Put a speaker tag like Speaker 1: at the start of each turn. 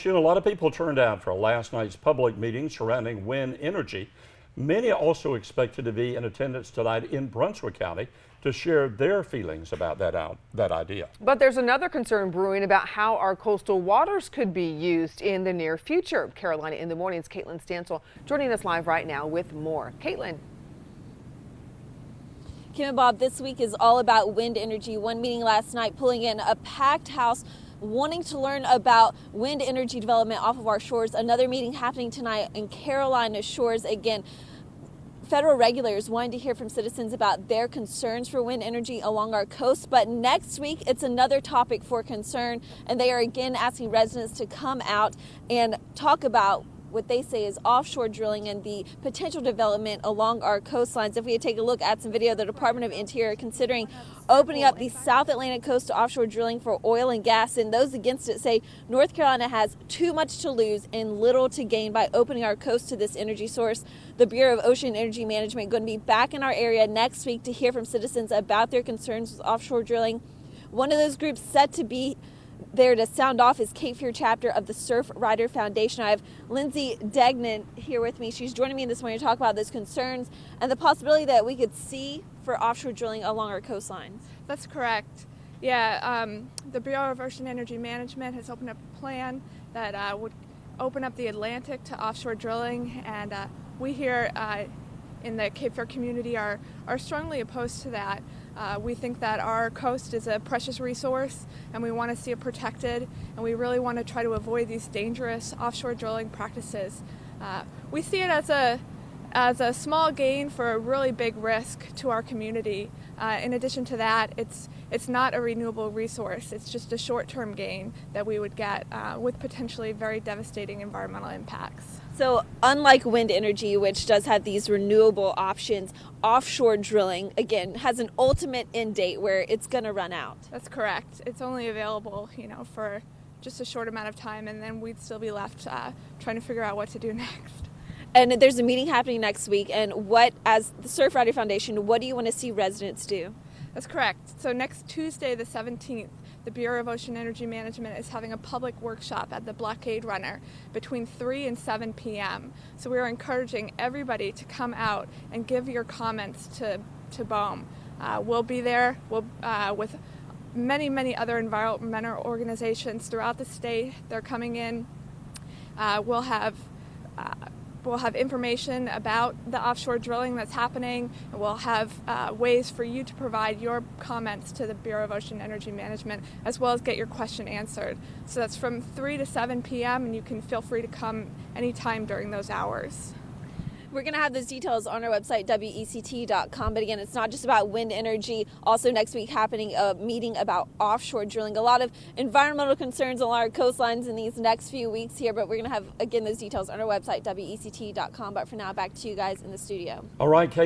Speaker 1: Sheila, a lot of people turned out for last night's public meeting surrounding wind energy. Many also expected to be in attendance tonight in Brunswick County to share their feelings about that idea.
Speaker 2: But there's another concern brewing about how our coastal waters could be used in the near future. Carolina in the Morning's Caitlin Stansel joining us live right now with more. Caitlin.
Speaker 3: Kim and Bob, this week is all about wind energy. One meeting last night pulling in a packed house wanting to learn about wind energy development off of our shores. Another meeting happening tonight in Carolina shores. Again, federal regulators wanting to hear from citizens about their concerns for wind energy along our coast. But next week, it's another topic for concern, and they are again asking residents to come out and talk about what they say is offshore drilling and the potential development along our coastlines. If we take a look at some video, the Department of Interior considering opening up the South Atlantic coast to offshore drilling for oil and gas, and those against it say North Carolina has too much to lose and little to gain by opening our coast to this energy source. The Bureau of Ocean Energy Management going to be back in our area next week to hear from citizens about their concerns with offshore drilling. One of those groups set to be there to sound off is Cape Fear chapter of the Surfrider Foundation. I have Lindsay Degnan here with me. She's joining me this morning to talk about those concerns and the possibility that we could see for offshore drilling along our coastlines.
Speaker 4: That's correct. Yeah, the Bureau of Ocean Energy Management has opened up a plan that would open up the Atlantic to offshore drilling, and we here in the Cape Fear community are strongly opposed to that. We think that our coast is a precious resource and we want to see it protected, and we really want to try to avoid these dangerous offshore drilling practices. We see it as a small gain for a really big risk to our community. In addition to that, it's not a renewable resource. It's just a short-term gain that we would get with potentially very devastating environmental impacts.
Speaker 3: So unlike wind energy, which does have these renewable options, offshore drilling, again, has an ultimate end date where it's going to run out.
Speaker 4: That's correct. It's only available, for just a short amount of time, and then we'd still be left trying to figure out what to do next.
Speaker 3: And there's a meeting happening next week, and as the Surfrider Foundation, what do you want to see residents do?
Speaker 4: That's correct. So next Tuesday, the 17th, the Bureau of Ocean Energy Management is having a public workshop at the Blockade Runner between 3 and 7 p.m. So we are encouraging everybody to come out and give your comments to BOEM. We'll be there with many other environmental organizations throughout the state. They're coming in. We'll have information about the offshore drilling that's happening, and we'll have ways for you to provide your comments to the Bureau of Ocean Energy Management, as well as get your question answered. So that's from 3 to 7 p.m., and you can feel free to come anytime during those hours.
Speaker 3: We're going to have those details on our website, WECT.com. But again, it's not just about wind energy. Also next week happening a meeting about offshore drilling. A lot of environmental concerns along our coastlines in these next few weeks here. But we're going to have, again, those details on our website, WECT.com. But for now, back to you guys in the studio.
Speaker 1: All right, Kate.